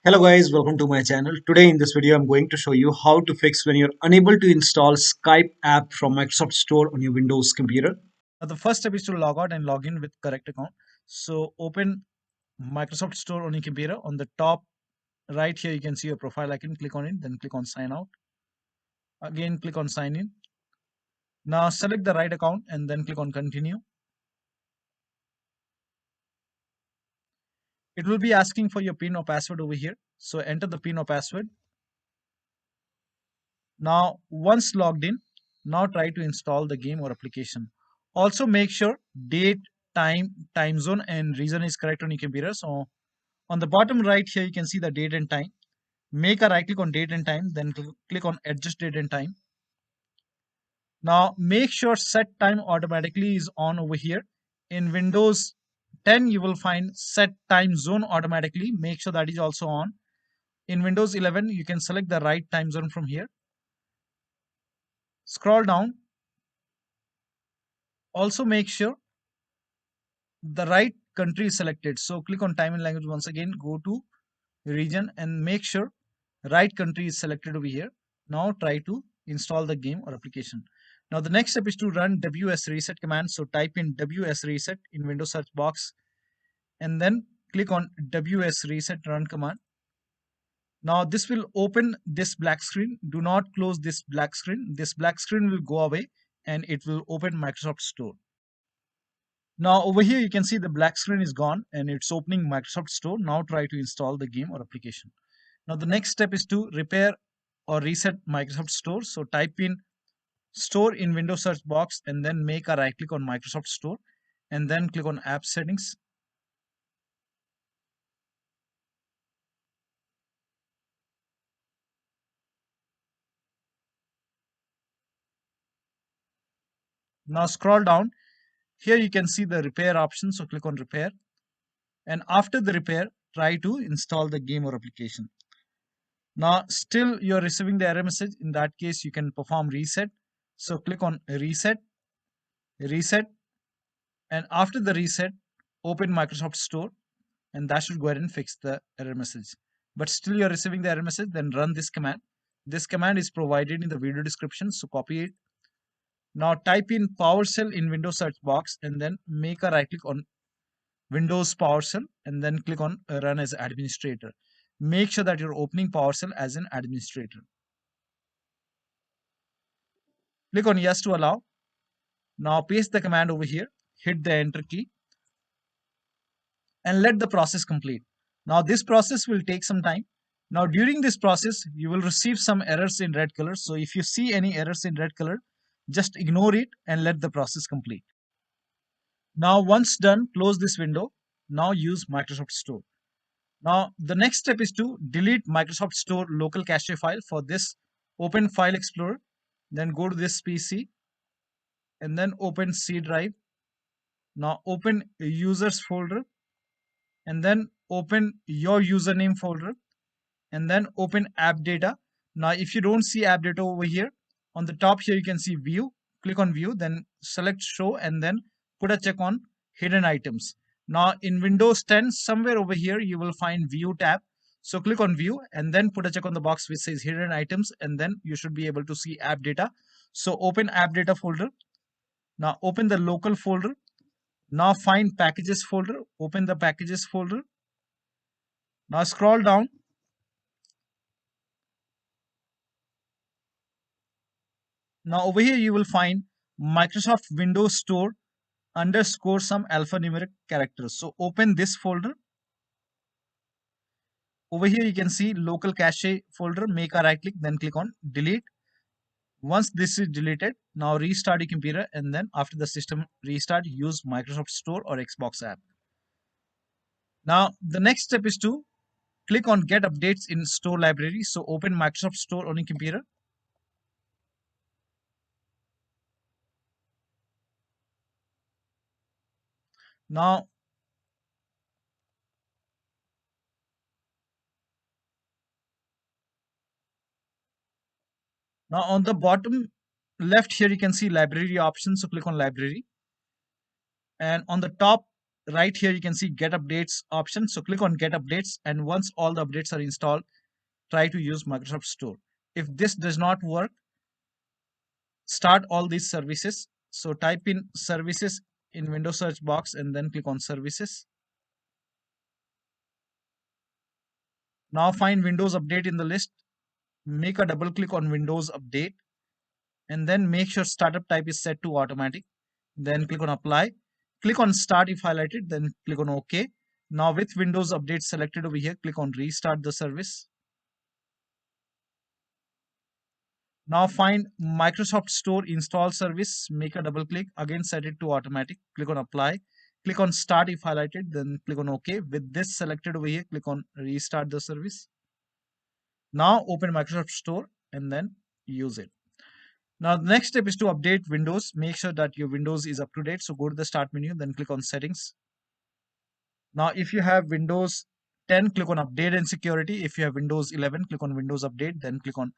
Hello guys, welcome to my channel. Today in this video I'm going to show you how to fix when you're unable to install Skype app from Microsoft Store on your Windows computer. Now, the first step is to log out and log in with correct account. So open Microsoft Store on your computer. On the top right here, you can see your profile icon. Click on it, then click on sign out. Again, click on sign in. Now select the right account and then click on continue. It will be asking for your PIN or password over here. So enter the PIN or password. Now once logged in, now try to install the game or application. Also make sure date, time zone and region is correct on your computer. So on the bottom right here, you can see the date and time. Make a right click on date and time, then click on adjust date and time. Now make sure set time automatically is on over here. In Windows 10 you will find set time zone automatically. Make sure that is also on. In Windows 11 you can select the right time zone from here. Scroll down. Also make sure the right country is selected. So click on time and language once again, go to region and make sure right country is selected over here. Now try to install the game or application. Now the next step is to run WSRESET command. So type in WSRESET in Windows search box and then click on WSRESET run command. Now this will open this black screen. Do not close this black screen. This black screen will go away and it will open Microsoft Store. Now over here you can see the black screen is gone and it's opening Microsoft Store. Now try to install the game or application. Now the next step is to repair or reset Microsoft Store. So type in Store in Windows search box and then make a right click on Microsoft Store and then click on App Settings. Now scroll down. Here you can see the repair option. So click on repair. And after the repair, try to install the game or application. Now still you're receiving the error message. In that case, you can perform reset. So click on reset, reset. And after the reset, open Microsoft Store and that should go ahead and fix the error message. But still you're receiving the error message, then run this command. This command is provided in the video description, so copy it. Now type in PowerShell in Windows search box and then make a right click on Windows PowerShell and then click on run as administrator. Make sure that you're opening PowerShell as an administrator. Click on yes to allow. Now paste the command over here, hit the enter key and let the process complete. Now this process will take some time. Now during this process, you will receive some errors in red color. So if you see any errors in red color, just ignore it and let the process complete. Now once done, close this window. Now use Microsoft Store. Now the next step is to delete Microsoft Store local cache file. For this, open File Explorer, then go to this PC and then open C drive. Now open users folder and then open your username folder and then open AppData. Now if you don't see AppData over here, on the top here you can see view. Click on view, then select show and then put a check on hidden items. Now in Windows 10, somewhere over here you will find view tab. So click on view and then put a check on the box which says hidden items and then you should be able to see AppData. So open AppData folder. Now open the local folder. Now find packages folder. Open the packages folder. Now scroll down. Now over here you will find Microsoft Windows Store underscore some alphanumeric characters. So open this folder. Over here you can see local cache folder. Make a right click, then click on delete. Once this is deleted, now restart your computer and then after the system restart, use Microsoft Store or Xbox app. Now the next step is to click on get updates in store library. So open Microsoft Store on your computer. Now on the bottom left here you can see library options. So click on library and on the top right here you can see Get Updates option. So click on Get Updates, and once all the updates are installed, try to use Microsoft Store. If this does not work, start all these services. So type in services in Windows search box and then click on services. Now find Windows Update in the list. Make a double click on Windows Update and then make sure startup type is set to automatic. Then click on apply. Click on start if highlighted, then click on OK. Now with Windows Update selected over here, click on restart the service. Now find Microsoft Store install service, make a double click, again set it to automatic, click on apply, click on start if highlighted, then click on OK. With this selected over here, click on restart the service. Now open Microsoft Store and then use it. Now the next step is to update Windows. Make sure that your Windows is up to date. So go to the start menu, then click on settings. Now if you have Windows 10, click on update and security. If you have Windows 11, click on Windows update, then click on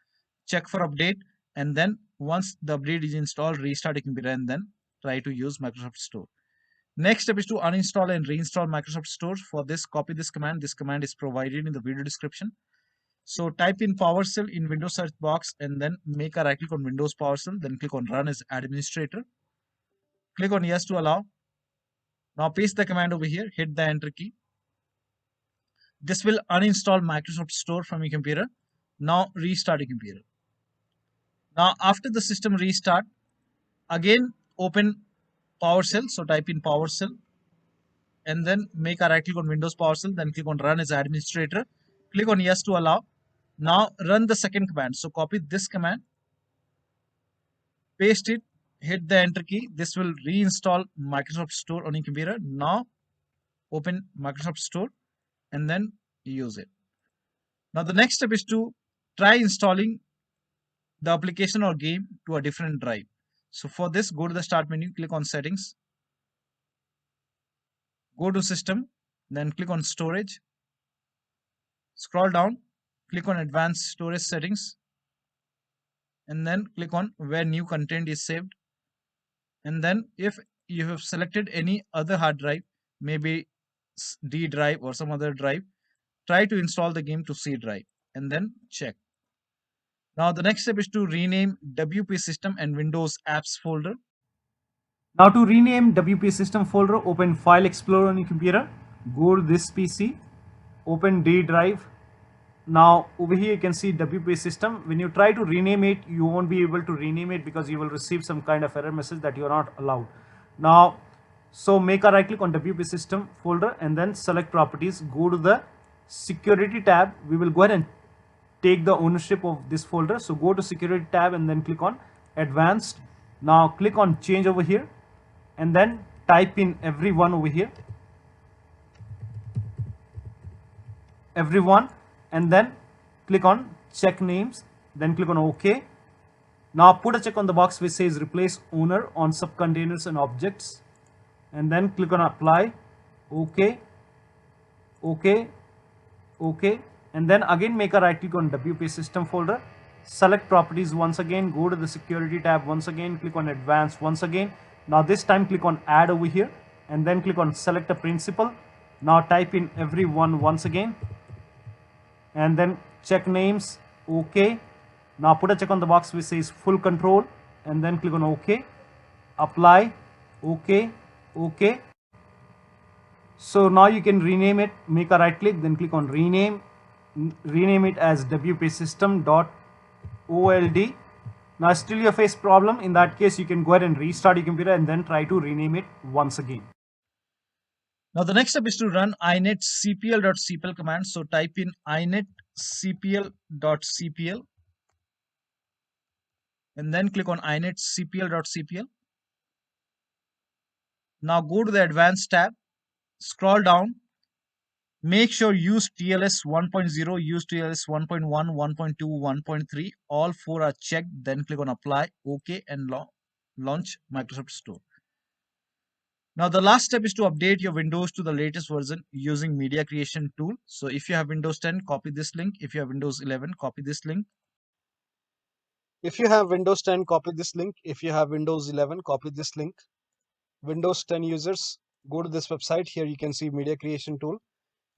check for update, and then once the update is installed, restart your computer and then try to use Microsoft Store. Next step is to uninstall and reinstall Microsoft Store. For this, copy this command. This command is provided in the video description. So type in PowerShell in Windows search box and then make a right click on Windows PowerShell, then click on Run as Administrator. Click on Yes to allow. Now paste the command over here, hit the Enter key. This will uninstall Microsoft Store from your computer. Now restart your computer. Now after the system restart, again open PowerShell. So type in PowerShell and then make a right click on Windows PowerShell, then click on Run as Administrator. Click on Yes to allow. Now run the second command. So copy this command, paste it, hit the Enter key. This will reinstall Microsoft Store on your computer. Now open Microsoft Store and then use it. Now the next step is to try installing the application or game to a different drive. So for this, go to the start menu, click on settings, go to system, then click on storage, scroll down, click on advanced storage settings, and then click on where new content is saved. And then if you have selected any other hard drive, maybe D drive or some other drive, try to install the game to C drive and then check. Now the next step is to rename WP system and Windows apps folder. Now to rename WP system folder, open File Explorer on your computer, go to this PC, open D drive. Now over here you can see WP system. When you try to rename it, you won't be able to rename it because you will receive some kind of error message that you are not allowed. Now, so make a right click on WP system folder and then select properties, go to the security tab. We will go ahead and take the ownership of this folder. So go to security tab and then click on advanced. Now click on change over here and then type in everyone over here, everyone, and then click on check names, then click on OK. Now put a check on the box which says replace owner on subcontainers and objects, and then click on apply. OK, OK, OK, and then again make a right click on WP system folder, select properties once again, go to the security tab once again, click on advanced once again. Now this time click on add over here and then click on select a principal. Now type in everyone once again and then check names. OK. Now put a check on the box which says full control and then click on OK, apply. OK, OK. So now you can rename it, make a right click, then click on rename it as WP system.old. Now still you face problem. In that case, you can go ahead and restart your computer and then try to rename it once again. Now the next step is to run inetcpl.cpl command. So type in inetcpl.cpl and then click on inetcpl.cpl. Now go to the advanced tab, scroll down, make sure use TLS 1.0, use TLS 1.1, 1.2, 1.3, all four are checked, then click on apply, OK, and launch Microsoft Store. Now the last step is to update your Windows to the latest version using media creation tool. So if you have Windows 10, copy this link. If you have Windows 11, copy this link. If you have Windows 10, copy this link. If you have Windows 11, copy this link. Windows 10 users, Go to this website. Here you can see media creation tool.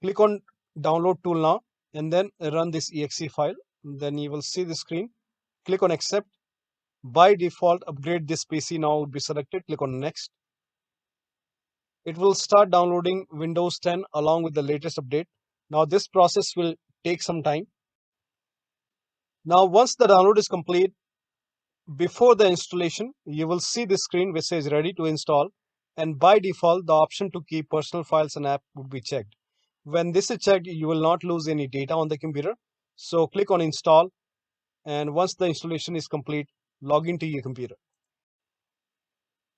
Click on download tool now and then run this exe file. Then you will see the screen. Click on accept. By default, upgrade this PC now would be selected. Click on next. It will start downloading Windows 10 along with the latest update. Now this process will take some time. Now once the download is complete, before the installation, you will see this screen which says ready to install, and by default the option to keep personal files and app would be checked. When this is checked, you will not lose any data on the computer. So click on install, and once the installation is complete, log into your computer.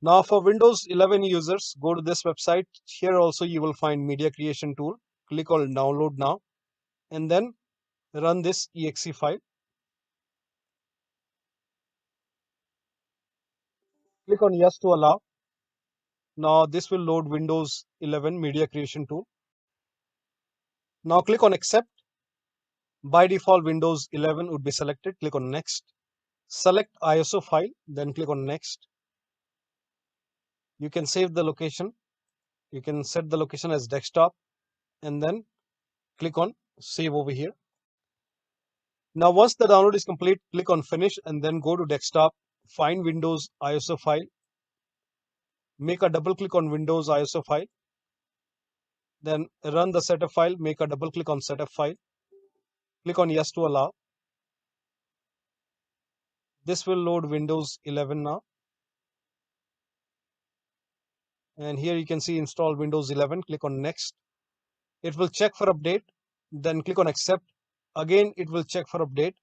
Now for Windows 11 users, go to this website. Here also you will find media creation tool. Click on download now and then run this exe file. Click on yes to allow. Now this will load Windows 11 media creation tool. Now click on accept. By default Windows 11 would be selected. Click on next. Select ISO file, then click on next. You can save the location. You can set the location as desktop and then click on save over here. Now once the download is complete, click on finish and then go to desktop, find Windows ISO file, make a double click on Windows ISO file, then run the setup file, make a double click on setup file, click on yes to allow. This will load Windows 11 now. And here you can see install Windows 11, click on next. It will check for update, then click on accept. Again, it will check for update.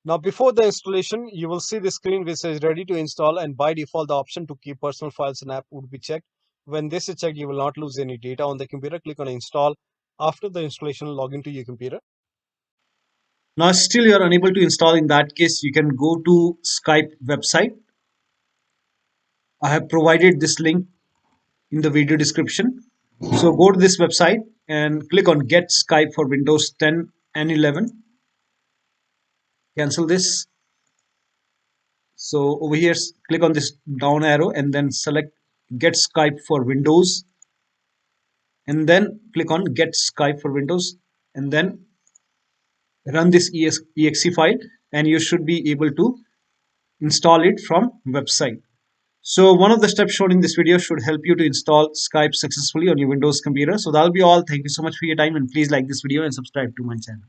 Now before the installation, you will see the screen which says ready to install, and by default the option to keep personal files and app would be checked. When this is checked, you will not lose any data on the computer. Click on install. After the installation, log into your computer. Now still you are unable to install. In that case, you can go to Skype website. I have provided this link in the video description. So go to this website and click on Get Skype for Windows 10 and 11. Cancel this. So over here, click on this down arrow and then select Get Skype for Windows. And then click on Get Skype for Windows. And then run this exe file and you should be able to install it from website. So one of the steps shown in this video should help you to install Skype successfully on your Windows computer. So that'll be all. Thank you so much for your time, and please like this video and subscribe to my channel.